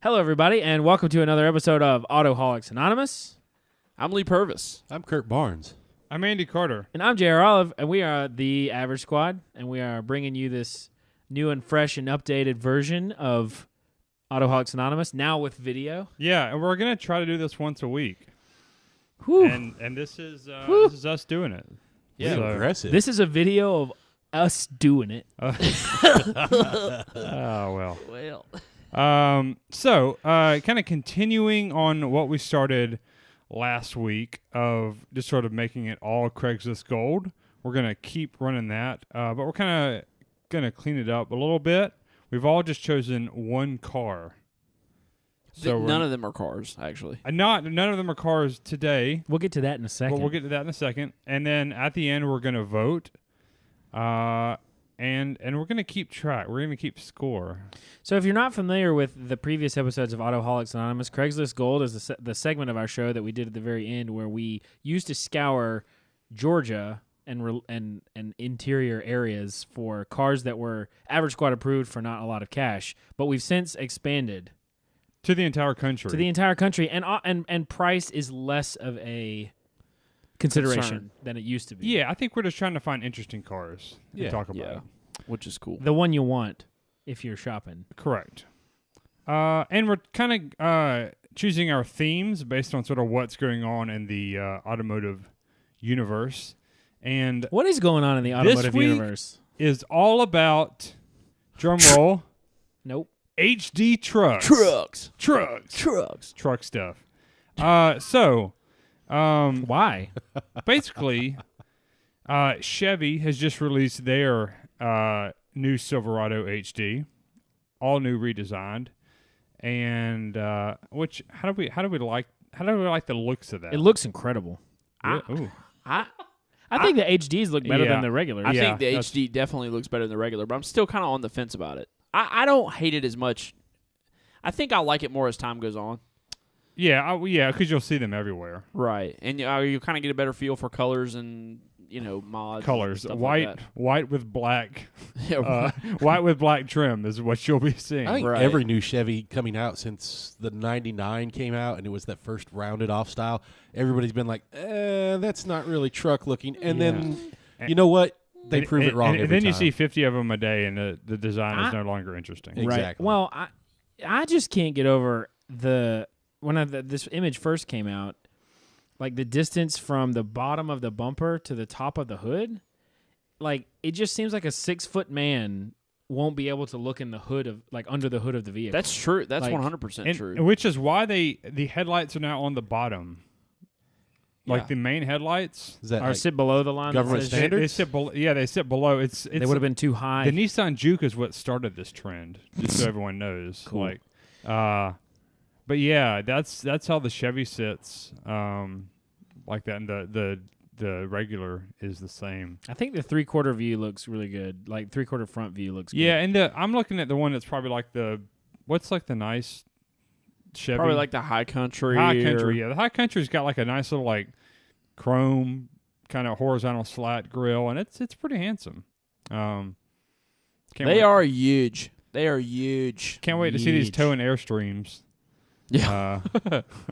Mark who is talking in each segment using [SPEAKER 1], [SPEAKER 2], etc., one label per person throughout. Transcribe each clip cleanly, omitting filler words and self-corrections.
[SPEAKER 1] Hello, everybody, and welcome to another episode of Autoholics Anonymous.
[SPEAKER 2] I'm Lee Purvis.
[SPEAKER 3] I'm Kurt Barnes.
[SPEAKER 4] I'm Andy Carter.
[SPEAKER 1] And I'm J.R. Olive, and we are the Average Squad, and we are bringing you this new and fresh and updated version of Autoholics Anonymous, now with video.
[SPEAKER 4] Yeah, and we're going to try to do this once a week.
[SPEAKER 1] Whew.
[SPEAKER 4] And this is us doing it.
[SPEAKER 3] Yeah,
[SPEAKER 4] So-
[SPEAKER 3] aggressive.
[SPEAKER 1] This is a video of us doing it.
[SPEAKER 4] Oh, well.
[SPEAKER 2] Well,
[SPEAKER 4] So, kind of continuing on what we started last week of just sort of making it all Craigslist Gold. We're going to keep running that, but we're kind of going to clean it up a little bit. We've all just chosen one car. So
[SPEAKER 2] none of them are cars, actually.
[SPEAKER 4] none of them are cars today.
[SPEAKER 1] We'll get to that in a second.
[SPEAKER 4] Well, we'll get to that in a second. And then at the end, we're going to vote. And we're going to keep track. We're going to keep score.
[SPEAKER 1] So if you're not familiar with the previous episodes of Autoholics Anonymous, Craigslist Gold is the segment of our show that we did at the very end where we used to scour Georgia and interior areas for cars that were Average Squad approved for not a lot of cash. But we've since expanded
[SPEAKER 4] To the entire country.
[SPEAKER 1] to the entire country, and price is less of a consideration
[SPEAKER 2] Concern.
[SPEAKER 1] than it used to be.
[SPEAKER 4] Yeah, I think we're just trying to find interesting cars to
[SPEAKER 3] Yeah.
[SPEAKER 4] talk about.
[SPEAKER 2] Yeah, which is cool.
[SPEAKER 1] The one you want if you're shopping.
[SPEAKER 4] Correct. And we're kind of choosing our themes based on sort of what's going on in the automotive universe. And
[SPEAKER 1] What is going on in the
[SPEAKER 4] This
[SPEAKER 1] automotive
[SPEAKER 4] week-
[SPEAKER 1] universe?
[SPEAKER 4] is all about, drum roll,
[SPEAKER 1] Nope.
[SPEAKER 4] HD trucks. Truck stuff.
[SPEAKER 1] Why?
[SPEAKER 4] Basically, Chevy has just released their new Silverado HD, all new, redesigned, and which how do we like the looks of that?
[SPEAKER 1] It looks incredible.
[SPEAKER 4] Ooh.
[SPEAKER 1] I think the HDs look better
[SPEAKER 4] Yeah.
[SPEAKER 1] than the regulars.
[SPEAKER 2] I
[SPEAKER 4] Yeah,
[SPEAKER 2] think the
[SPEAKER 4] that's-
[SPEAKER 2] HD definitely looks better than the regular, but I'm still kind of on the fence about it. I don't hate it as much. I think I'll like it more as time goes on.
[SPEAKER 4] Yeah, because you'll see them everywhere.
[SPEAKER 2] Right. And you kind of get a better feel for colors and, mods.
[SPEAKER 4] Colors,
[SPEAKER 2] and stuff
[SPEAKER 4] white,
[SPEAKER 2] Like
[SPEAKER 4] white with black,
[SPEAKER 2] that.
[SPEAKER 4] white with black trim is what you'll be seeing.
[SPEAKER 3] I think
[SPEAKER 2] Right.
[SPEAKER 3] every new Chevy coming out since the 99 came out and it was that first rounded off style, everybody's been like, that's not really truck looking. And then, you know what? They prove it wrong
[SPEAKER 4] And
[SPEAKER 3] every
[SPEAKER 4] then you
[SPEAKER 3] time.
[SPEAKER 4] see 50 of them a day, and the design is
[SPEAKER 1] I-
[SPEAKER 4] no longer interesting.
[SPEAKER 3] Exactly.
[SPEAKER 1] Right. Well, I just can't get over when this image first came out, like the distance from the bottom of the bumper to the top of the hood, like it just seems like a 6-foot man won't be able to look in the hood of under the hood of the vehicle.
[SPEAKER 2] That's true. That's
[SPEAKER 1] Like-
[SPEAKER 2] 100% true.
[SPEAKER 4] Which is why the headlights are now on the bottom. Like
[SPEAKER 2] Yeah.
[SPEAKER 4] the main headlights,
[SPEAKER 3] Is that
[SPEAKER 1] or
[SPEAKER 3] like
[SPEAKER 1] sit below the line. that
[SPEAKER 3] government
[SPEAKER 1] says-
[SPEAKER 3] standard?
[SPEAKER 4] they sit below. Yeah, they sit below. It's
[SPEAKER 1] They would have been too high.
[SPEAKER 4] the Nissan Juke is what started this trend. Just so everyone knows.
[SPEAKER 1] Cool.
[SPEAKER 4] Like, but yeah, that's how the Chevy sits. Like that, and the regular is the same.
[SPEAKER 1] I think the 3/4 view looks really good. Like 3/4 front view looks good.
[SPEAKER 4] Yeah, and I'm looking at the one that's probably like the nice Chevy.
[SPEAKER 2] Probably like the High Country.
[SPEAKER 4] High
[SPEAKER 2] or-
[SPEAKER 4] Country, yeah. The High Country's got like a nice little like chrome kind of horizontal slat grill, and it's pretty handsome. Can't
[SPEAKER 2] They
[SPEAKER 4] wait,
[SPEAKER 2] are huge. They are huge.
[SPEAKER 4] Can't wait to see these
[SPEAKER 1] Huge.
[SPEAKER 4] tow and airstreams.
[SPEAKER 2] Yeah.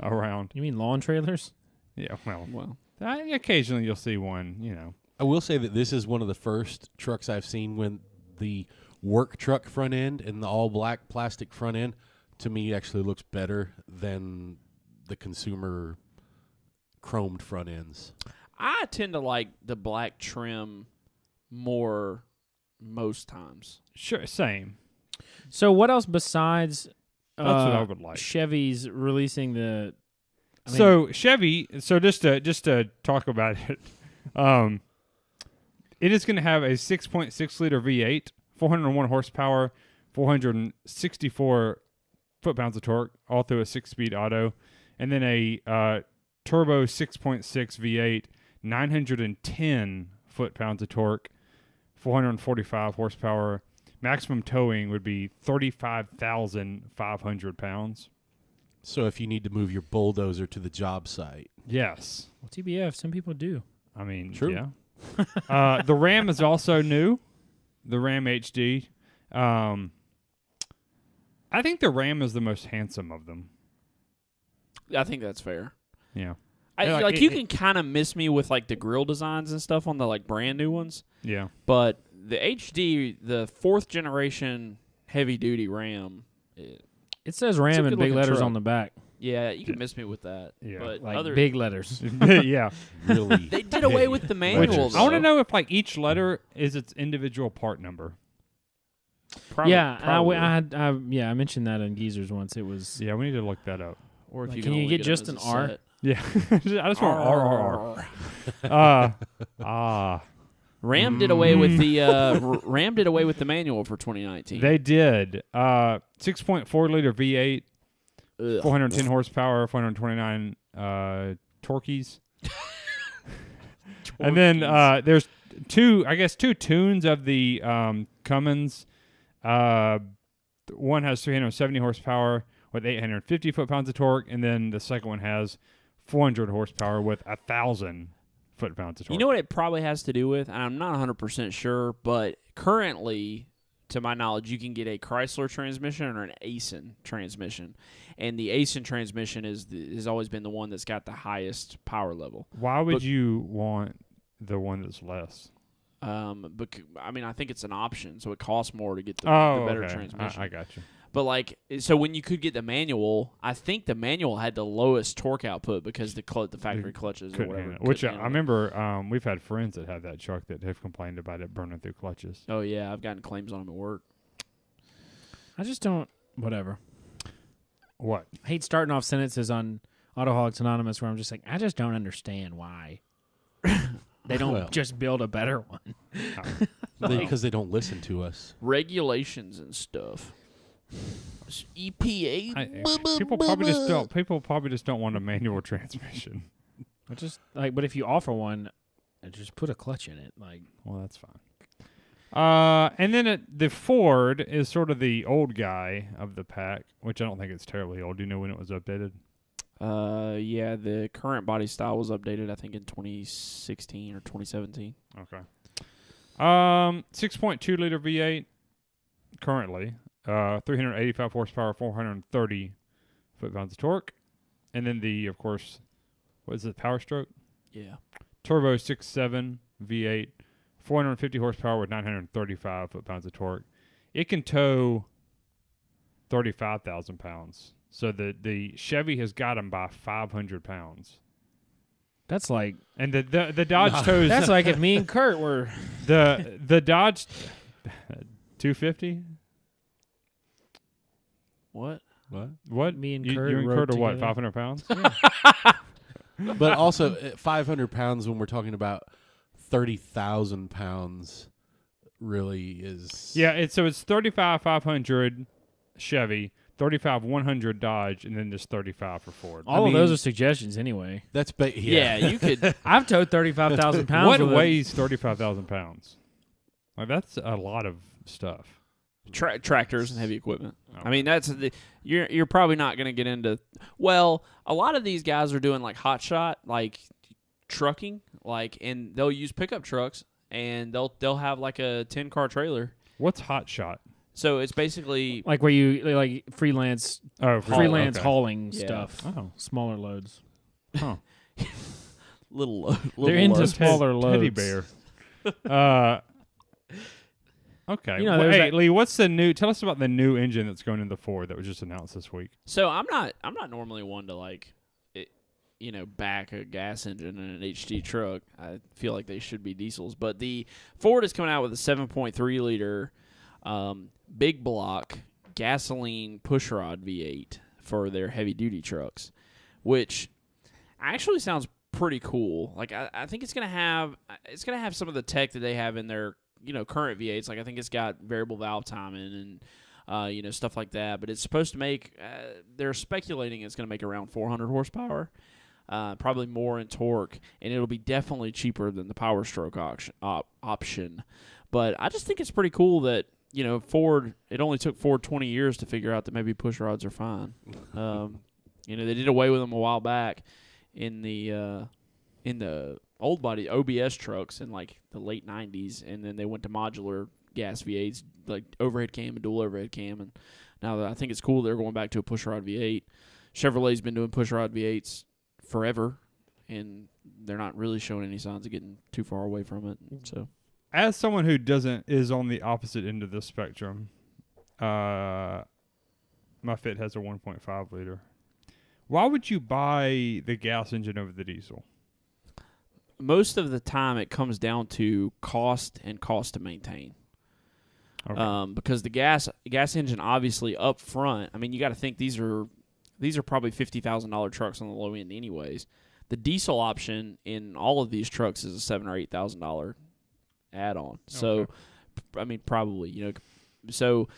[SPEAKER 4] Around.
[SPEAKER 1] You mean lawn trailers?
[SPEAKER 4] Yeah, well,
[SPEAKER 2] Well,
[SPEAKER 4] occasionally you'll see one.
[SPEAKER 3] I will say that this is one of the first trucks I've seen when the work truck front end and the all black plastic front end to me actually looks better than the consumer chromed front ends.
[SPEAKER 2] I tend to like the black trim more most times.
[SPEAKER 4] Sure, same.
[SPEAKER 1] So what else besides
[SPEAKER 4] That's what I would like.
[SPEAKER 1] Chevy's releasing the
[SPEAKER 4] So Chevy, just to talk about it, it is going to have a 6.6 liter V8, 401 horsepower, 464 foot-pounds of torque, all through a 6-speed auto, and then a turbo 6.6 V8, 910 foot-pounds of torque, 445 horsepower. Maximum towing would be 35,500 pounds.
[SPEAKER 3] So if you need to move your bulldozer to the job site.
[SPEAKER 4] Yes.
[SPEAKER 1] well, TBF. Some people do.
[SPEAKER 4] I mean,
[SPEAKER 3] True.
[SPEAKER 4] yeah. The RAM is also new. The RAM HD. I think the Ram is the most handsome of them.
[SPEAKER 2] I think that's fair.
[SPEAKER 4] Yeah.
[SPEAKER 2] You can kind of miss me with like the grill designs and stuff on the like brand new ones.
[SPEAKER 4] Yeah.
[SPEAKER 2] But the HD, the 4th generation heavy duty Ram,
[SPEAKER 1] It says Ram in big
[SPEAKER 2] good-looking
[SPEAKER 1] letters
[SPEAKER 2] truck.
[SPEAKER 1] on the back.
[SPEAKER 2] yeah, you can miss me with that.
[SPEAKER 4] Yeah.
[SPEAKER 2] But
[SPEAKER 1] Like big letters.
[SPEAKER 4] Yeah.
[SPEAKER 3] Really,
[SPEAKER 2] they did away with the manual.
[SPEAKER 4] I want to
[SPEAKER 2] though.
[SPEAKER 4] know if like each letter is its individual part number.
[SPEAKER 2] Probably, probably.
[SPEAKER 1] I mentioned that in Geezers once. It was
[SPEAKER 4] Yeah, we need to look that up.
[SPEAKER 2] Or if
[SPEAKER 1] Like,
[SPEAKER 2] you
[SPEAKER 1] can
[SPEAKER 2] can
[SPEAKER 1] you
[SPEAKER 2] only
[SPEAKER 1] get
[SPEAKER 2] them
[SPEAKER 1] just
[SPEAKER 2] as
[SPEAKER 1] an
[SPEAKER 2] a
[SPEAKER 1] R?
[SPEAKER 2] set.
[SPEAKER 4] Yeah. I just want RRR.
[SPEAKER 2] Ram did away with the Ram did away with the manual for 2019.
[SPEAKER 4] They did. 6.4 liter V8,
[SPEAKER 2] Ugh.
[SPEAKER 4] 410 horsepower, 429 torquees. And then there's two tunes of the Cummins. One has 370 horsepower with 850 foot-pounds of torque, and then the second one has 400 horsepower with 1,000 foot-pounds of torque.
[SPEAKER 2] You know what it probably has to do with, and I'm not 100% sure, but currently, to my knowledge, you can get a Chrysler transmission or an Aisin transmission, and the Aisin transmission has always been the one that's got the highest power level.
[SPEAKER 4] Why would you want the one that's less?
[SPEAKER 2] But I mean, I think it's an option, so it costs more to get the better
[SPEAKER 4] okay.
[SPEAKER 2] transmission.
[SPEAKER 4] I got you.
[SPEAKER 2] But like, so when you could get the manual, I think the manual had the lowest torque output because the factory clutches or
[SPEAKER 4] Couldn't
[SPEAKER 2] whatever.
[SPEAKER 4] handle it. Which
[SPEAKER 2] couldn't
[SPEAKER 4] I
[SPEAKER 2] handle it.
[SPEAKER 4] remember we've had friends that have that truck that have complained about it burning through clutches.
[SPEAKER 2] Oh yeah, I've gotten claims on them at work.
[SPEAKER 1] I just don't. Whatever.
[SPEAKER 4] What?
[SPEAKER 1] I hate starting off sentences on Autoholics Anonymous where I'm just like, I just don't understand why they don't just build a better one.
[SPEAKER 3] because they don't listen to us.
[SPEAKER 2] Regulations and stuff. EPA.
[SPEAKER 4] People probably just don't want a manual transmission.
[SPEAKER 1] I just like, but if you offer one, just put a clutch in it. Like,
[SPEAKER 4] Well, that's fine. And then the Ford is sort of the old guy of the pack, which I don't think it's terribly old. Do you know when it was updated?
[SPEAKER 2] Yeah, the current body style was updated, I think, in 2016 or 2017.
[SPEAKER 4] Okay. 6.2 liter V8 currently. 385 horsepower, 430 foot-pounds of torque. And then of course, what is it, Power Stroke?
[SPEAKER 2] Yeah.
[SPEAKER 4] Turbo 6.7 V8, 450 horsepower with 935 foot-pounds of torque. It can tow 35,000 pounds. So the Chevy has got him by 500 pounds.
[SPEAKER 1] that's like
[SPEAKER 4] And the Dodge tows...
[SPEAKER 1] that's like if me and Kurt were.
[SPEAKER 4] The Dodge 250?
[SPEAKER 2] What?
[SPEAKER 4] What?
[SPEAKER 1] Me and
[SPEAKER 4] you
[SPEAKER 1] Kurt
[SPEAKER 4] and
[SPEAKER 1] rode
[SPEAKER 4] Kurt are what,
[SPEAKER 1] together.
[SPEAKER 4] 500 pounds?
[SPEAKER 3] But also, at 500 pounds, when we're talking about 30,000 pounds, really is...
[SPEAKER 4] Yeah, it's 35 500 Chevy, 35 100 Dodge, and then just 35 for Ford.
[SPEAKER 1] All of those are suggestions anyway.
[SPEAKER 3] That's...
[SPEAKER 2] Yeah, you could.
[SPEAKER 1] I've towed 35,000 pounds.
[SPEAKER 4] What
[SPEAKER 1] with
[SPEAKER 4] weighs 35,000 pounds? Like, that's a lot of stuff.
[SPEAKER 2] Tractors and heavy equipment.
[SPEAKER 4] Okay.
[SPEAKER 2] I mean, you're probably not going to get into. Well, a lot of these guys are doing like hot shot, like trucking, and they'll use pickup trucks, and they'll have like a 10-car trailer.
[SPEAKER 4] What's hot shot?
[SPEAKER 2] So it's basically
[SPEAKER 1] like where you like freelance
[SPEAKER 4] okay.
[SPEAKER 1] hauling
[SPEAKER 2] Yeah.
[SPEAKER 1] stuff.
[SPEAKER 4] Oh.
[SPEAKER 1] Smaller loads.
[SPEAKER 4] Huh.
[SPEAKER 2] little
[SPEAKER 1] They're into
[SPEAKER 2] loads.
[SPEAKER 1] smaller loads.
[SPEAKER 4] Teddy bear. Okay.
[SPEAKER 1] You know,
[SPEAKER 4] Well,
[SPEAKER 1] there's
[SPEAKER 4] hey,
[SPEAKER 1] that-
[SPEAKER 4] Lee, what's the new? Tell us about the new engine that's going in the Ford that was just announced this week.
[SPEAKER 2] So I'm not normally one to back a gas engine in an HT truck. I feel like they should be diesels, but the Ford is coming out with a 7.3 liter big block gasoline pushrod V8 for their heavy duty trucks, which actually sounds pretty cool. Like I think it's gonna have some of the tech that they have in their current V8s. Like I think it's got variable valve timing and stuff like that. But it's supposed to make. They're speculating it's going to make around 400 horsepower, probably more in torque, and it'll be definitely cheaper than the Power Stroke option. But I just think it's pretty cool that Ford. It only took Ford 20 years to figure out that maybe push rods are fine. They did away with them a while back in the old body OBS trucks in like the late 90s, and then they went to modular gas V8s, like overhead cam and dual overhead cam, and Now, I think it's cool they're going back to a pushrod V8. Chevrolet's been doing pushrod V8s forever, and they're not really showing any signs of getting too far away from it. So,
[SPEAKER 4] as someone who is on the opposite end of the spectrum, my Fit has a 1.5 liter. Why would you buy the gas engine over the diesel?
[SPEAKER 2] most of the time it comes down to cost and cost to maintain.
[SPEAKER 4] Okay.
[SPEAKER 2] Because the gas engine obviously up front, I mean, you got to think these are probably $50,000 trucks on the low end anyways. The diesel option in all of these trucks is a $7,000 or $8,000 add-on. So, I mean, probably, so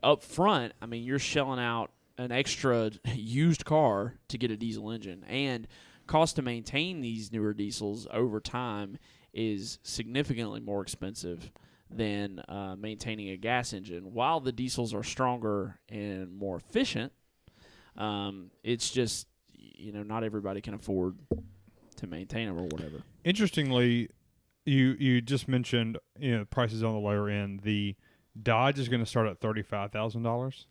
[SPEAKER 2] up front, I mean, you're shelling out an extra used car to get a diesel engine, and cost to maintain these newer diesels over time is significantly more expensive than maintaining a gas engine. While the diesels are stronger and more efficient, it's just, not everybody can afford to maintain them or whatever.
[SPEAKER 4] Interestingly, you just mentioned the prices on the lower end. The Dodge is going to start at $35,000.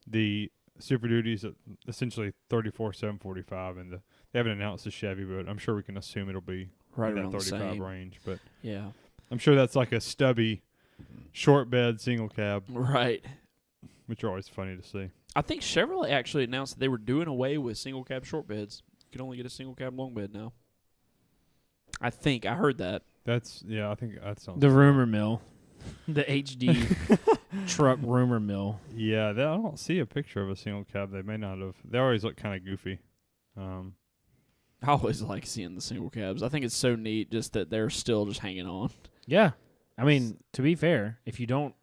[SPEAKER 4] The Super Duty's at essentially $34,745, and they haven't announced the Chevy, but I'm sure we can assume it'll be
[SPEAKER 2] Right
[SPEAKER 4] in that
[SPEAKER 2] around the
[SPEAKER 4] 35
[SPEAKER 2] same.
[SPEAKER 4] range. But
[SPEAKER 2] Yeah.
[SPEAKER 4] I'm sure that's like a stubby, short bed single cab,
[SPEAKER 2] Right.
[SPEAKER 4] which are always funny to see.
[SPEAKER 2] I think Chevrolet actually announced that they were doing away with single cab short beds. You can only get a single cab long bed now. I think I heard that.
[SPEAKER 4] I think that sounds.
[SPEAKER 1] The rumor mill. The HD truck rumor mill.
[SPEAKER 4] Yeah, I don't see a picture of a single cab. They may not have. They always look kind of goofy.
[SPEAKER 2] I always like seeing the single cabs. I think it's so neat just that they're still just hanging on.
[SPEAKER 1] Yeah. I mean, to be fair, if you don't,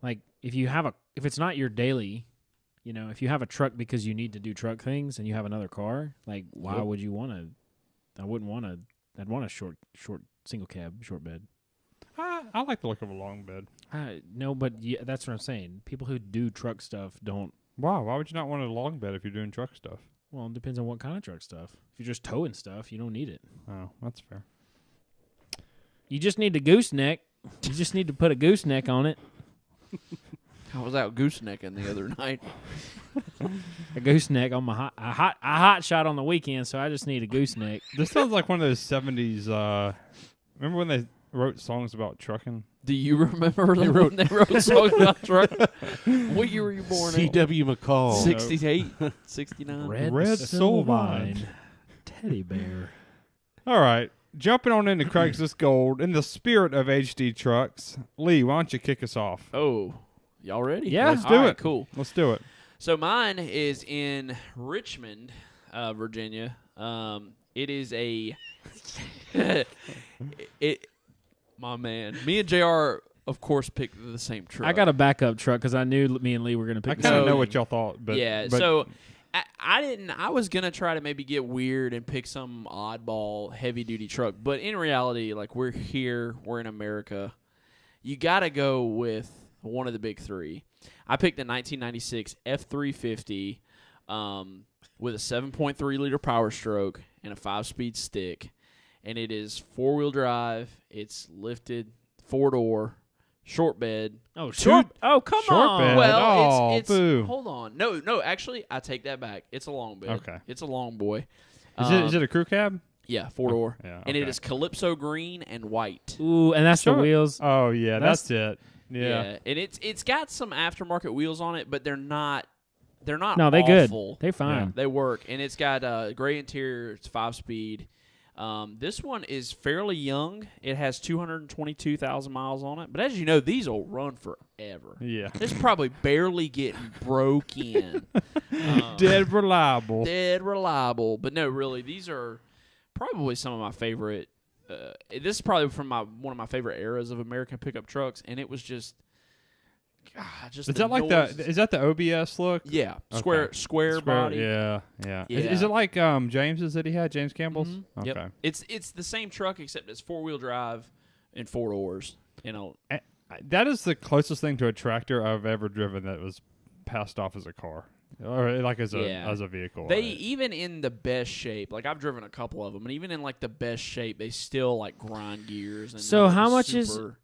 [SPEAKER 1] if it's not your daily, if you have a truck because you need to do truck things and you have another car, why would you want to? I'd want a short single cab, short bed.
[SPEAKER 4] I like the look of a long bed.
[SPEAKER 1] No, but that's what I'm saying. People who do truck stuff don't.
[SPEAKER 4] Wow, why would you not want a long bed if you're doing truck stuff?
[SPEAKER 1] Well, it depends on what kind of truck stuff. If you're just towing stuff, you don't need it.
[SPEAKER 4] Oh, that's fair.
[SPEAKER 1] You just need the gooseneck. You just need to put a gooseneck on it.
[SPEAKER 2] I was out goosenecking the other night.
[SPEAKER 1] A gooseneck on my hot shot on the weekend, so I just need a gooseneck.
[SPEAKER 4] This sounds like one of those 70s. Remember when they wrote songs about trucking?
[SPEAKER 2] Do you remember they wrote songs about trucking? What year were you born in?
[SPEAKER 3] C.W. McCall.
[SPEAKER 2] 68, 69.
[SPEAKER 4] Red Soul
[SPEAKER 1] Vine. Teddy bear.
[SPEAKER 4] All right. Jumping on into Craigslist Gold in the spirit of HD trucks. Lee, why don't you kick us off?
[SPEAKER 2] Oh, y'all ready?
[SPEAKER 1] Yeah.
[SPEAKER 4] Let's do
[SPEAKER 2] All right,
[SPEAKER 4] it.
[SPEAKER 2] Cool.
[SPEAKER 4] Let's do it.
[SPEAKER 2] So mine is in Richmond, Virginia. It is a my man. Me and JR, of course, picked the same truck.
[SPEAKER 1] I got a backup truck because I knew me and Lee were going to
[SPEAKER 4] I
[SPEAKER 1] pick.
[SPEAKER 4] kind of
[SPEAKER 2] So-
[SPEAKER 4] know what y'all thought, but
[SPEAKER 2] yeah.
[SPEAKER 4] but
[SPEAKER 2] So I didn't. I was gonna try to maybe get weird and pick some oddball heavy duty truck, but in reality, we're here, we're in America. You got to go with one of the big three. I picked the 1996 F350 with a 7.3 liter Power Stroke and a 5-speed stick, and it is 4-wheel drive. It's lifted, 4-door, short bed.
[SPEAKER 1] Oh, short. Oh, come
[SPEAKER 4] Short
[SPEAKER 1] on.
[SPEAKER 4] bed.
[SPEAKER 2] Well,
[SPEAKER 4] Oh,
[SPEAKER 2] it's
[SPEAKER 4] boo.
[SPEAKER 2] hold on. No, actually, I take that back. It's a long bed.
[SPEAKER 4] Okay.
[SPEAKER 2] It's a long boy.
[SPEAKER 4] is it a crew cab?
[SPEAKER 2] Yeah, 4-door.
[SPEAKER 4] Yeah,
[SPEAKER 2] And it
[SPEAKER 4] okay.
[SPEAKER 2] is Calypso green and white.
[SPEAKER 1] Ooh, and that's
[SPEAKER 4] Sure.
[SPEAKER 1] the wheels.
[SPEAKER 4] Oh yeah,
[SPEAKER 1] That's-
[SPEAKER 4] that's it. Yeah.
[SPEAKER 2] And it's got some aftermarket wheels on it, but they're not
[SPEAKER 1] No, they good.
[SPEAKER 2] awful.
[SPEAKER 1] They fine.
[SPEAKER 2] They work, and it's got gray interior. It's 5-speed. This one is fairly young. It has 222,000 miles on it. But as you know, these will run forever.
[SPEAKER 4] Yeah.
[SPEAKER 2] It's probably barely getting broke in.
[SPEAKER 4] Dead reliable.
[SPEAKER 2] Dead reliable. But no, really, these are probably some of my favorite. This is probably from one of my favorite eras of American pickup trucks, and it was just
[SPEAKER 4] Is that like is that the OBS look?
[SPEAKER 2] Yeah,
[SPEAKER 4] Okay.
[SPEAKER 2] square body.
[SPEAKER 4] Yeah. Is
[SPEAKER 2] Yeah.
[SPEAKER 4] it like James's that he had, James Campbell's?
[SPEAKER 2] Mhm.
[SPEAKER 4] Okay.
[SPEAKER 2] Yep. It's the same truck except it's 4-wheel drive and 4 doors.
[SPEAKER 4] That is the closest thing to a tractor I've ever driven that was passed off as a car, or like as a vehicle.
[SPEAKER 2] They even in the best shape. I've driven a couple of them, and even in the best shape, they still grind gears. And
[SPEAKER 1] So
[SPEAKER 2] they're
[SPEAKER 1] how much
[SPEAKER 2] super-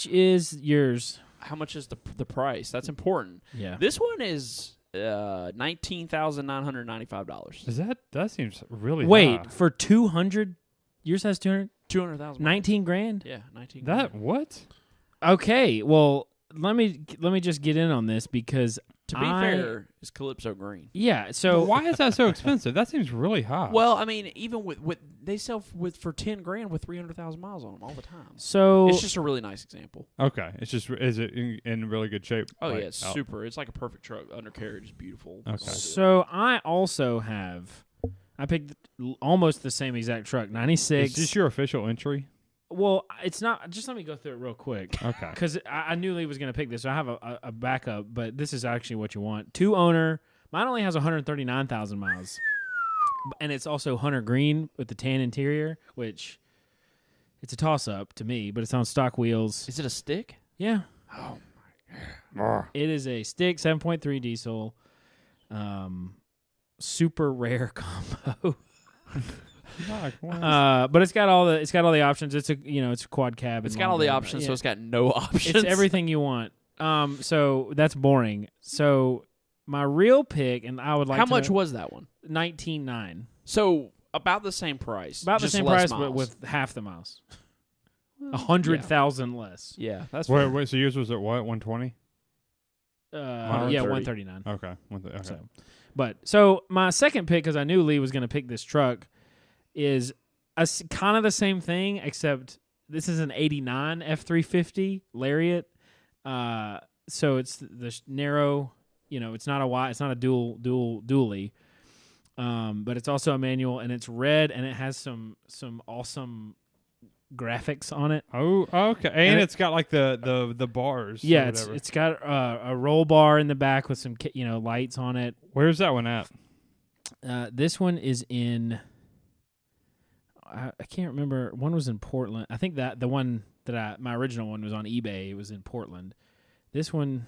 [SPEAKER 1] is yours?
[SPEAKER 2] how much is the price? That's important.
[SPEAKER 1] Yeah.
[SPEAKER 2] This one is $19,995.
[SPEAKER 4] Is that seems really
[SPEAKER 1] Wait,
[SPEAKER 4] high.
[SPEAKER 1] for 200? Yours has 200?
[SPEAKER 2] 200,000.
[SPEAKER 1] 19 grand?
[SPEAKER 2] Yeah, 19.
[SPEAKER 4] That what?
[SPEAKER 1] Okay, well, let me just get in on this because
[SPEAKER 2] To be fair, is Calypso green.
[SPEAKER 1] Yeah, so
[SPEAKER 4] But why is that so expensive? That seems really high.
[SPEAKER 2] Well, I mean, even with they sell for 10 grand with 300,000 miles on them all the time.
[SPEAKER 1] So
[SPEAKER 2] It's just a really nice example.
[SPEAKER 4] okay, it's just is it in really good shape?
[SPEAKER 2] Oh
[SPEAKER 4] Like,
[SPEAKER 2] yeah, it's super. It's like a perfect truck. Undercarriage is beautiful.
[SPEAKER 4] Okay.
[SPEAKER 1] So I also have I picked almost the same exact truck, 96.
[SPEAKER 4] Is this your official entry?
[SPEAKER 1] Well, it's not. Just let me go through it real quick.
[SPEAKER 4] Okay.
[SPEAKER 1] Because I knew Lee was going to pick this. So I have a backup, but this is actually what you want. 2 owner. Mine only has 139,000 miles. And it's also hunter green with the tan interior, which it's a toss-up to me, but it's on stock wheels.
[SPEAKER 2] Is it a stick?
[SPEAKER 1] Yeah.
[SPEAKER 2] Oh
[SPEAKER 1] It is a stick 7.3 diesel. Super rare combo. But it's got all the options. It's it's a quad cab.
[SPEAKER 2] It's
[SPEAKER 1] and
[SPEAKER 2] got
[SPEAKER 1] long
[SPEAKER 2] all the
[SPEAKER 1] bed.
[SPEAKER 2] options,
[SPEAKER 1] Yeah.
[SPEAKER 2] so it's got no options.
[SPEAKER 1] It's everything you want. So that's boring. So my real pick, and I would like
[SPEAKER 2] How
[SPEAKER 1] to
[SPEAKER 2] much
[SPEAKER 1] know,
[SPEAKER 2] was that one?
[SPEAKER 1] 19.9.
[SPEAKER 2] So about the same price.
[SPEAKER 1] About the
[SPEAKER 2] just
[SPEAKER 1] same
[SPEAKER 2] less
[SPEAKER 1] price, but
[SPEAKER 2] miles.
[SPEAKER 1] with half the miles. 100,000 less.
[SPEAKER 2] Yeah, that's
[SPEAKER 4] Wait, so yours was at what? 120?
[SPEAKER 1] Yeah, 139.
[SPEAKER 4] Okay. Okay.
[SPEAKER 1] So, so my second pick, because I knew Lee was going to pick this truck, is kind of the same thing, except this is an 89 F350 Lariat. So it's the narrow, it's not a wide, it's not a dually. But it's also a manual, and it's red, and it has some awesome graphics on it.
[SPEAKER 4] Oh, okay. And it's got like the bars.
[SPEAKER 1] Yeah,
[SPEAKER 4] or
[SPEAKER 1] it's
[SPEAKER 4] whatever.
[SPEAKER 1] it's got a roll bar in the back with some lights on it.
[SPEAKER 4] Where's that one at?
[SPEAKER 1] This one is in. I can't remember. One was in Portland. I think that the one that my original one was on eBay. It was in Portland. This one,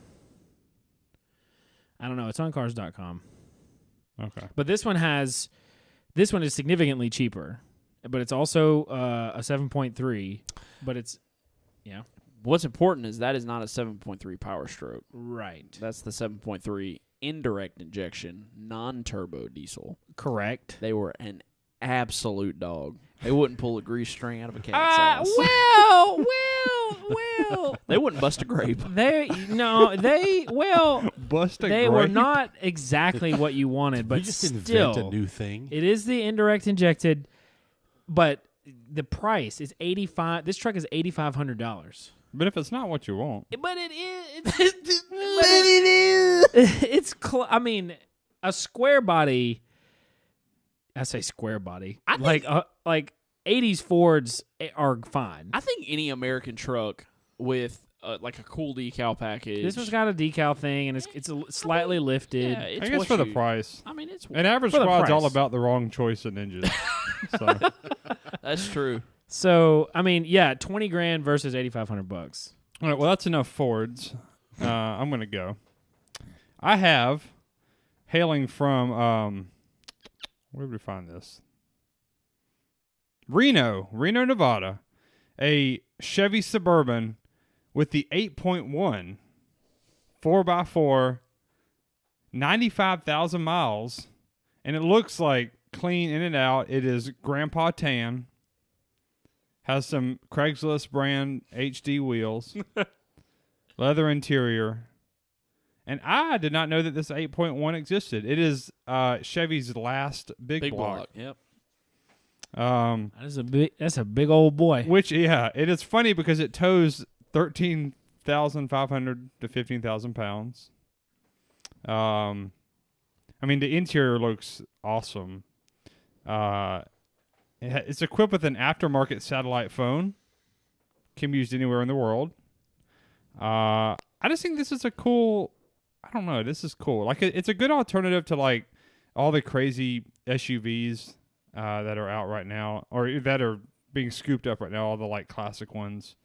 [SPEAKER 1] I don't know. It's on cars.com.
[SPEAKER 4] Okay.
[SPEAKER 1] But this one is significantly cheaper. But it's also a 7.3. But it's,
[SPEAKER 2] What's important is that is not a 7.3 Power Stroke.
[SPEAKER 1] right.
[SPEAKER 2] That's the 7.3 indirect injection, non-turbo diesel.
[SPEAKER 1] Correct.
[SPEAKER 2] They were an absolute dog. They wouldn't pull a grease string out of a cat's ass.
[SPEAKER 1] Well.
[SPEAKER 2] They wouldn't bust a grape.
[SPEAKER 1] They
[SPEAKER 4] Bust a
[SPEAKER 1] they were
[SPEAKER 4] grape?
[SPEAKER 1] not exactly what you wanted, but
[SPEAKER 3] you just
[SPEAKER 1] still,
[SPEAKER 3] invent a new thing.
[SPEAKER 1] it is the indirect injected, but the price is $85. This truck is $8,500.
[SPEAKER 4] But if it's not what you want,
[SPEAKER 1] But it is. It's. I mean, a square body. I say square body.
[SPEAKER 2] I think-
[SPEAKER 1] like 80s Fords are fine.
[SPEAKER 2] I think any American truck with like a cool decal package.
[SPEAKER 1] This one's got a decal thing, and it's slightly lifted.
[SPEAKER 2] Yeah, it's
[SPEAKER 4] I guess
[SPEAKER 2] what
[SPEAKER 4] for the
[SPEAKER 2] you-
[SPEAKER 4] price.
[SPEAKER 2] I mean, it's
[SPEAKER 4] An average
[SPEAKER 1] For the
[SPEAKER 4] squad's all
[SPEAKER 1] price.
[SPEAKER 4] about the wrong choice in engine. So
[SPEAKER 2] that's true.
[SPEAKER 1] So I mean, yeah, 20 grand versus $8,500.
[SPEAKER 4] all right, well that's enough Fords. I'm gonna go. I have hailing from where did we find this? Reno, Nevada, a Chevy Suburban with the 8.1 4x4, 95,000 miles, and it looks like clean in and out. It is Grandpa Tan. Has some Craigslist brand HD wheels, leather interior, and I did not know that this 8.1 existed. It is Chevy's last big block.
[SPEAKER 2] Yep.
[SPEAKER 1] That's a big old boy.
[SPEAKER 4] Which, yeah, it is funny because it tows 13,500 to 15,000 pounds. I mean, the interior looks awesome. It's equipped with an aftermarket satellite phone. Can be used anywhere in the world. I just think this is a cool. I don't know. This is cool. Like it's a good alternative to like all the crazy SUVs that are out right now, or that are being scooped up right now. All the like classic ones.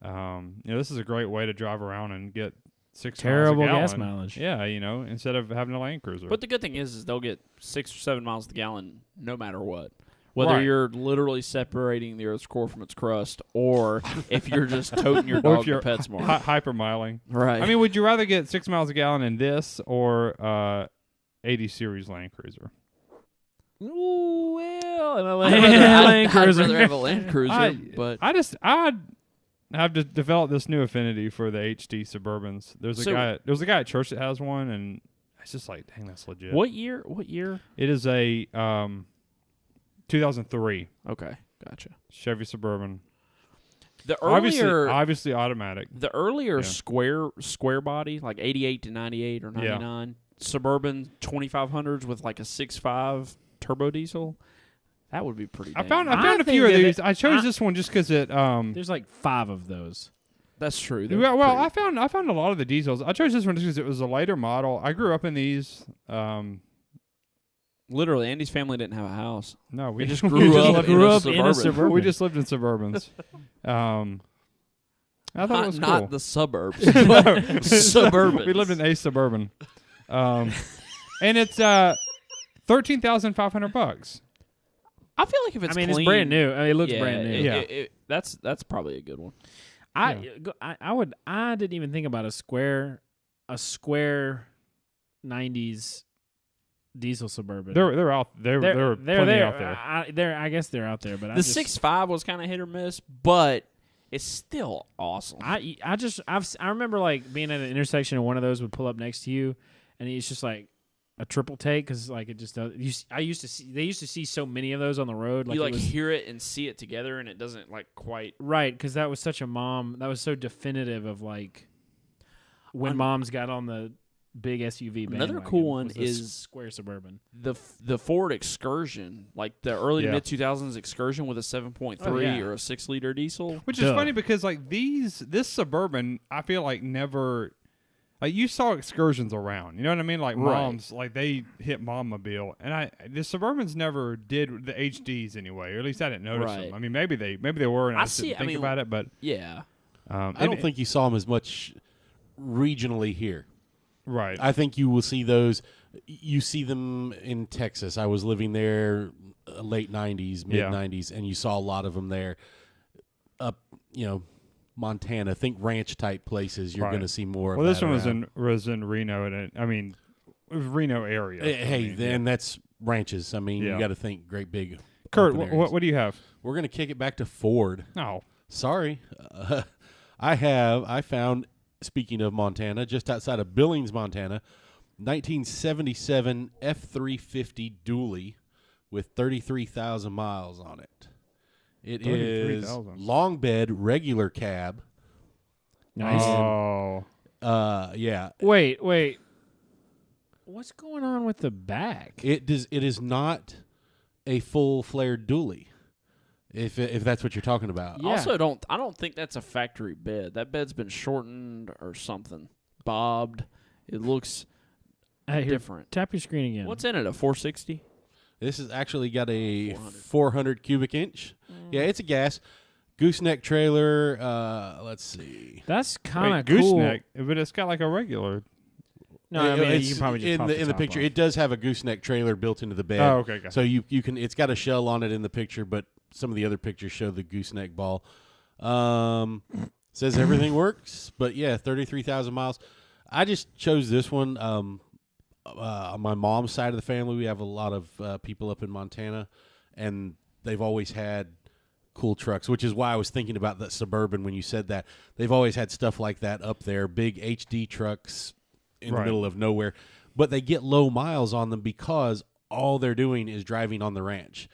[SPEAKER 4] This is a great way to drive around and get 6
[SPEAKER 1] Terrible
[SPEAKER 4] miles a
[SPEAKER 1] gas
[SPEAKER 4] gallon.
[SPEAKER 1] mileage.
[SPEAKER 4] Yeah, instead of having a Land Cruiser.
[SPEAKER 2] But the good thing is they'll get 6 or 7 miles to the gallon no matter what. Whether
[SPEAKER 4] Right.
[SPEAKER 2] you're literally separating the Earth's core from its crust, or if you're just toting your
[SPEAKER 4] Or
[SPEAKER 2] dog
[SPEAKER 4] if
[SPEAKER 2] to
[SPEAKER 4] you're
[SPEAKER 2] PetSmart.
[SPEAKER 4] hypermiling.
[SPEAKER 2] Right.
[SPEAKER 4] I mean, would you rather get 6 miles a gallon in this or 80 series Land Cruiser?
[SPEAKER 1] Ooh, well, and a
[SPEAKER 2] I'd
[SPEAKER 1] Land
[SPEAKER 2] rather
[SPEAKER 1] Cruiser.
[SPEAKER 2] have a Land Cruiser, but
[SPEAKER 4] I have to develop this new affinity for the HD Suburbans. There's a guy at church that has one, and it's just like, dang, that's legit.
[SPEAKER 2] what year? What year?
[SPEAKER 4] It is a 2003
[SPEAKER 2] Okay, gotcha.
[SPEAKER 4] Chevy Suburban.
[SPEAKER 2] The earlier,
[SPEAKER 4] Obviously automatic.
[SPEAKER 2] the earlier
[SPEAKER 4] Yeah.
[SPEAKER 2] square body, like 88 to 98 or 99, Suburban 2500s with like a 6.5 turbo diesel, that would be pretty.
[SPEAKER 4] I
[SPEAKER 2] dang
[SPEAKER 4] found
[SPEAKER 2] nice.
[SPEAKER 4] a
[SPEAKER 1] think
[SPEAKER 4] few of
[SPEAKER 1] that
[SPEAKER 4] these. I chose this one just because it.
[SPEAKER 1] There's like 5 of those.
[SPEAKER 2] That's true. They're
[SPEAKER 4] Well,
[SPEAKER 2] pretty-
[SPEAKER 4] I found a lot of the diesels. I chose this one just because it was a later model. I grew up in these.
[SPEAKER 2] literally, Andy's family didn't have a house.
[SPEAKER 4] No, we
[SPEAKER 2] They just
[SPEAKER 4] we
[SPEAKER 2] grew
[SPEAKER 4] just
[SPEAKER 2] up
[SPEAKER 4] lived-
[SPEAKER 2] in a Suburban.
[SPEAKER 1] Suburban.
[SPEAKER 4] We just lived in Suburbans. I thought it was cool.
[SPEAKER 2] Not the suburbs, but suburban.
[SPEAKER 4] We lived in a Suburban, and it's $13,500.
[SPEAKER 2] I feel like if it's
[SPEAKER 1] it's
[SPEAKER 2] clean,
[SPEAKER 1] brand new. I mean, it looks
[SPEAKER 2] yeah,
[SPEAKER 1] brand new.
[SPEAKER 4] Yeah.
[SPEAKER 2] that's probably a good one.
[SPEAKER 1] I didn't even think about a square 90s diesel Suburban.
[SPEAKER 4] They're out. They're plenty
[SPEAKER 1] there.
[SPEAKER 4] out there.
[SPEAKER 1] I guess they're out there, but
[SPEAKER 2] The 6.5 was kind of hit or miss, but it's still awesome.
[SPEAKER 1] I remember like being at an intersection and one of those would pull up next to you, and it's just like a triple take because like it just does. They used to see so many of those on the road. Like
[SPEAKER 2] you
[SPEAKER 1] it
[SPEAKER 2] like
[SPEAKER 1] was,
[SPEAKER 2] hear it and see it together, and it doesn't like quite.
[SPEAKER 1] right, because that was such a mom. That was so definitive of like when moms got on the big SUV.
[SPEAKER 2] Another
[SPEAKER 1] bandwagon
[SPEAKER 2] cool one
[SPEAKER 1] was the
[SPEAKER 2] is
[SPEAKER 1] square Suburban.
[SPEAKER 2] The Ford Excursion, like the early to
[SPEAKER 4] Yeah.
[SPEAKER 2] mid 2000s Excursion with a 7.3
[SPEAKER 1] Oh, yeah.
[SPEAKER 2] or a 6-liter diesel.
[SPEAKER 4] Which is
[SPEAKER 1] Duh.
[SPEAKER 4] funny because like this Suburban, I feel like never. Like you saw Excursions around, you know what I mean? Like
[SPEAKER 2] Right.
[SPEAKER 4] moms, like they hit Mom-mobile, and the Suburbans never did the HDs anyway, or at least I didn't notice
[SPEAKER 2] Right.
[SPEAKER 4] them. I mean, maybe they were, and I just didn't think about it. But
[SPEAKER 2] Yeah.
[SPEAKER 3] I don't think you saw them as much regionally here.
[SPEAKER 4] right.
[SPEAKER 3] I think you will see those. You see them in Texas. I was living there late 90s, mid 90s, and you saw a lot of them there. Up, Montana, think ranch type places. You're
[SPEAKER 4] Right.
[SPEAKER 3] going to see more.
[SPEAKER 4] Well,
[SPEAKER 3] of
[SPEAKER 4] this
[SPEAKER 3] that
[SPEAKER 4] one
[SPEAKER 3] around.
[SPEAKER 4] was in Reno, and it was Reno area.
[SPEAKER 3] Hey, then that's ranches. I mean,
[SPEAKER 4] Yeah.
[SPEAKER 3] you got to think great big.
[SPEAKER 4] Kurt,
[SPEAKER 3] open areas.
[SPEAKER 4] what do you have?
[SPEAKER 3] We're going to kick it back to Ford.
[SPEAKER 4] Oh,
[SPEAKER 3] Sorry, I found. Speaking of Montana, just outside of Billings, Montana, 1977 F350 dually with 33,000 miles on it. It is
[SPEAKER 4] 33,000.
[SPEAKER 3] long bed, regular cab.
[SPEAKER 1] Nice.
[SPEAKER 4] Oh,
[SPEAKER 3] Yeah.
[SPEAKER 1] Wait. What's going on with the back?
[SPEAKER 3] It is not a full flared dually. If that's what you're talking about.
[SPEAKER 1] Yeah.
[SPEAKER 2] Also, I don't think that's a factory bed. That bed's been shortened or something, bobbed. It looks
[SPEAKER 1] Hey, here,
[SPEAKER 2] different.
[SPEAKER 1] tap your screen again.
[SPEAKER 2] What's in it? A 460?
[SPEAKER 3] This has actually got a
[SPEAKER 2] 400.
[SPEAKER 3] 400 cubic inch. Yeah, it's a gas. Gooseneck trailer. Let's see.
[SPEAKER 1] That's kind
[SPEAKER 4] wait,
[SPEAKER 1] of cool.
[SPEAKER 4] gooseneck, but it's got like a regular.
[SPEAKER 1] No, I mean
[SPEAKER 3] It's-
[SPEAKER 1] you can probably just
[SPEAKER 3] in
[SPEAKER 1] pop
[SPEAKER 3] the
[SPEAKER 1] top
[SPEAKER 3] picture.
[SPEAKER 1] off.
[SPEAKER 3] It does have a gooseneck trailer built into the bed.
[SPEAKER 4] Oh, okay, gotcha.
[SPEAKER 3] So you can. It's got a shell on it in the picture, but some of the other pictures show the gooseneck ball. Says everything works, but yeah, 33,000 miles. I just chose this one. On my mom's side of the family, we have a lot of people up in Montana, and they've always had cool trucks, which is why I was thinking about that Suburban when you said that. They've always had stuff like that up there, big HD trucks in the
[SPEAKER 4] Right.
[SPEAKER 3] middle of nowhere, but they get low miles on them because all they're doing is driving on the ranch.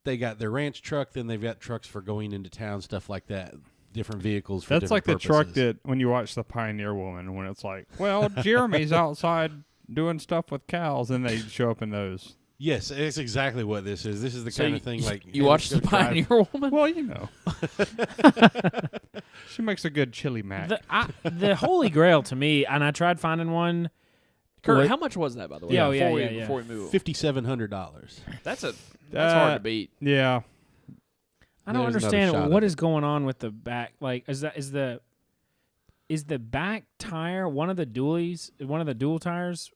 [SPEAKER 3] They got their ranch truck, then they've got trucks for going into town, stuff like that. Different vehicles for
[SPEAKER 4] That's like
[SPEAKER 3] different
[SPEAKER 4] the truck
[SPEAKER 3] purposes.
[SPEAKER 4] that when you watch the Pioneer Woman, when it's like, well, Jeremy's outside doing stuff with cows, and they show up in those.
[SPEAKER 3] Yes, it's exactly what this is. This is the
[SPEAKER 2] So
[SPEAKER 3] kind
[SPEAKER 2] you-
[SPEAKER 3] of thing like
[SPEAKER 2] You
[SPEAKER 3] hey,
[SPEAKER 2] watched
[SPEAKER 3] let's
[SPEAKER 2] the
[SPEAKER 3] go drive.
[SPEAKER 2] Pioneer Woman?
[SPEAKER 4] Well, you know, she makes a good chili mac.
[SPEAKER 1] The Holy Grail to me, and I tried finding one.
[SPEAKER 2] Kurt,
[SPEAKER 1] What?
[SPEAKER 2] how much was that, by the way?
[SPEAKER 1] Yeah,
[SPEAKER 2] before
[SPEAKER 1] yeah,
[SPEAKER 2] we,
[SPEAKER 1] yeah.
[SPEAKER 2] Before we move on?
[SPEAKER 3] $5,700.
[SPEAKER 2] That's hard to
[SPEAKER 4] Uh,
[SPEAKER 2] beat.
[SPEAKER 4] Yeah,
[SPEAKER 1] I don't
[SPEAKER 3] There's another shot
[SPEAKER 1] understand
[SPEAKER 3] of
[SPEAKER 1] what
[SPEAKER 3] it.
[SPEAKER 1] is going on with the back. Like, is the back tire one of the dual tires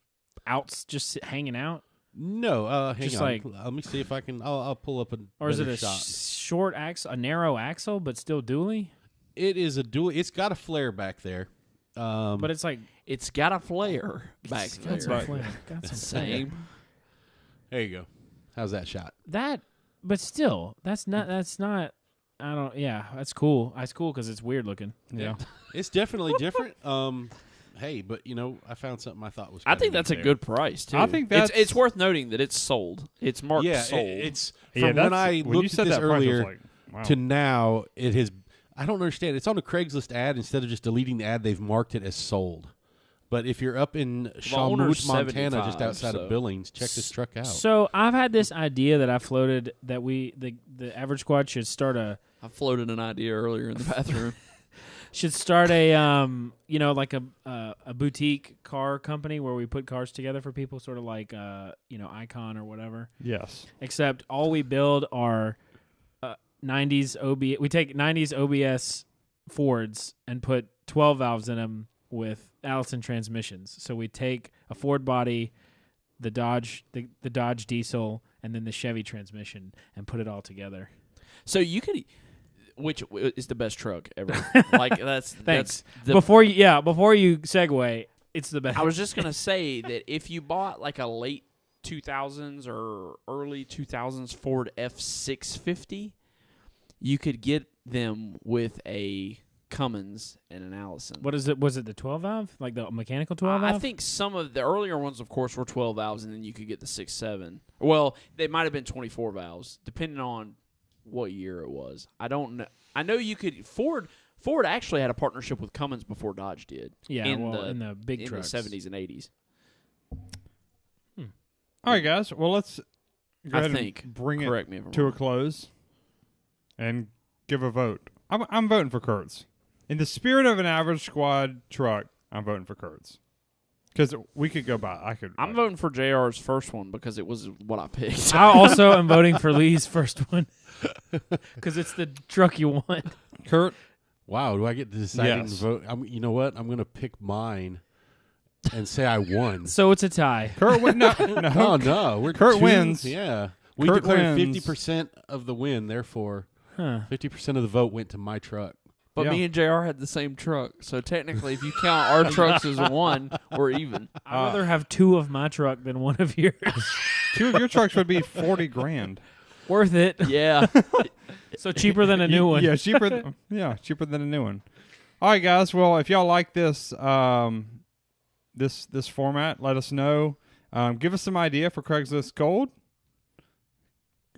[SPEAKER 1] out just hanging out?
[SPEAKER 3] No, hang
[SPEAKER 1] Just
[SPEAKER 3] on.
[SPEAKER 1] like-
[SPEAKER 3] Let me see if I can. I'll pull up a
[SPEAKER 1] Or is it
[SPEAKER 3] better
[SPEAKER 1] a
[SPEAKER 3] shot.
[SPEAKER 1] short axle, a narrow axle, but still dually?
[SPEAKER 3] It is a dual. It's got a flare back there.
[SPEAKER 1] But it's like
[SPEAKER 2] It's got a flare back
[SPEAKER 1] it's got some
[SPEAKER 2] there.
[SPEAKER 1] flair. Got some
[SPEAKER 2] Same.
[SPEAKER 3] There you go. How's that shot?
[SPEAKER 1] That, but still, that's not. I don't. Yeah, that's cool. That's cool because it's weird looking.
[SPEAKER 4] Yeah.
[SPEAKER 3] It's definitely different. Hey, but I found something I thought was.
[SPEAKER 2] I
[SPEAKER 3] kinda
[SPEAKER 2] think
[SPEAKER 3] neat
[SPEAKER 2] that's a
[SPEAKER 3] there.
[SPEAKER 2] good price too.
[SPEAKER 4] I think
[SPEAKER 2] it's
[SPEAKER 4] that's-
[SPEAKER 2] worth noting that it's sold. It's marked
[SPEAKER 3] Yeah,
[SPEAKER 2] sold.
[SPEAKER 3] it's
[SPEAKER 4] Yeah,
[SPEAKER 3] from when
[SPEAKER 4] that's-
[SPEAKER 3] I
[SPEAKER 4] when
[SPEAKER 3] looked
[SPEAKER 4] you said
[SPEAKER 3] at this
[SPEAKER 4] that price, I was
[SPEAKER 3] earlier
[SPEAKER 4] like, wow.
[SPEAKER 3] to now. It has. I don't understand. It's on a Craigslist ad. Instead of just deleting the ad, they've marked it as sold. But if you're up in
[SPEAKER 2] owner's
[SPEAKER 3] Shawnwood, Montana, just
[SPEAKER 2] 75,
[SPEAKER 3] outside
[SPEAKER 2] so-
[SPEAKER 3] of Billings, check this truck out.
[SPEAKER 1] So I've had this idea that I floated that the average squad should start a
[SPEAKER 2] I floated an idea earlier in the bathroom.
[SPEAKER 1] like a boutique car company where we put cars together for people, sort of like Icon or whatever.
[SPEAKER 4] Yes.
[SPEAKER 1] Except all we build are 90s OBS. We take 90s OBS Fords and put 12 valves in them with Allison transmissions. So we take a Ford body, the Dodge diesel, and then the Chevy transmission and put it all together.
[SPEAKER 2] So you could, which is the best truck ever. Like that's
[SPEAKER 1] Thanks.
[SPEAKER 2] the,
[SPEAKER 1] Before you segue, it's the best.
[SPEAKER 2] I was just gonna say that if you bought like a late 2000s or early 2000s Ford F650, you could get them with a Cummins and an Allison.
[SPEAKER 1] What is it? Was it the 12 valve, like the mechanical 12 valve?
[SPEAKER 2] I think some of the earlier ones, of course, were 12 valves, and then you could get the 6.7. Well, they might have been 24 valves, depending on what year it was. I don't know. I know you could. Ford actually had a partnership with Cummins before Dodge did.
[SPEAKER 1] Yeah,
[SPEAKER 2] in
[SPEAKER 1] the big
[SPEAKER 2] in
[SPEAKER 1] trucks.
[SPEAKER 2] the 70s and 80s.
[SPEAKER 4] All right, guys. Well, let's go
[SPEAKER 2] I
[SPEAKER 4] ahead
[SPEAKER 2] think.
[SPEAKER 4] and bring it
[SPEAKER 2] Correct me if I'm
[SPEAKER 4] to a
[SPEAKER 2] wrong.
[SPEAKER 4] close and give a vote. I'm voting for Kurtz. In the spirit of an average squad truck, I'm voting for Kurtz. Because we could go by.
[SPEAKER 2] I'm voting for JR's first one because it was what I picked.
[SPEAKER 1] I also am voting for Lee's first one because it's the truck you want.
[SPEAKER 4] Kurt.
[SPEAKER 3] Wow, do I get to decide and
[SPEAKER 4] Yes.
[SPEAKER 3] vote? You know what? I'm going to pick mine and say I won.
[SPEAKER 1] So it's a tie.
[SPEAKER 4] Kurt win. No.
[SPEAKER 3] Oh, no. We're
[SPEAKER 4] Kurt wins.
[SPEAKER 3] Yeah. We
[SPEAKER 4] Kurt
[SPEAKER 3] declared
[SPEAKER 4] wins.
[SPEAKER 3] 50% of the win. Therefore,
[SPEAKER 1] Huh.
[SPEAKER 3] 50% of the vote went to my truck.
[SPEAKER 2] But
[SPEAKER 4] Yeah.
[SPEAKER 2] me and JR had the same truck. So technically, if you count our trucks as one, we're even.
[SPEAKER 1] I'd rather have two of my truck than one of yours.
[SPEAKER 4] 2 of your trucks would be $40,000.
[SPEAKER 1] Worth it.
[SPEAKER 2] Yeah.
[SPEAKER 1] So cheaper than a new one.
[SPEAKER 4] Yeah, cheaper. Cheaper than a new one. All right, guys. Well, if y'all like this this format, let us know. Give us some idea for Craigslist Gold.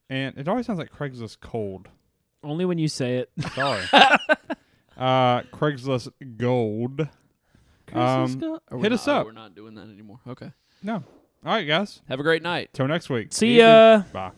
[SPEAKER 4] And it always sounds like Craigslist Cold.
[SPEAKER 1] Only when you say it.
[SPEAKER 4] Sorry. Craigslist Gold. Hit us up.
[SPEAKER 2] We're not doing that anymore. Okay.
[SPEAKER 4] No. All right, guys.
[SPEAKER 2] Have a great night.
[SPEAKER 4] Till next week.
[SPEAKER 1] See ya.
[SPEAKER 4] Bye.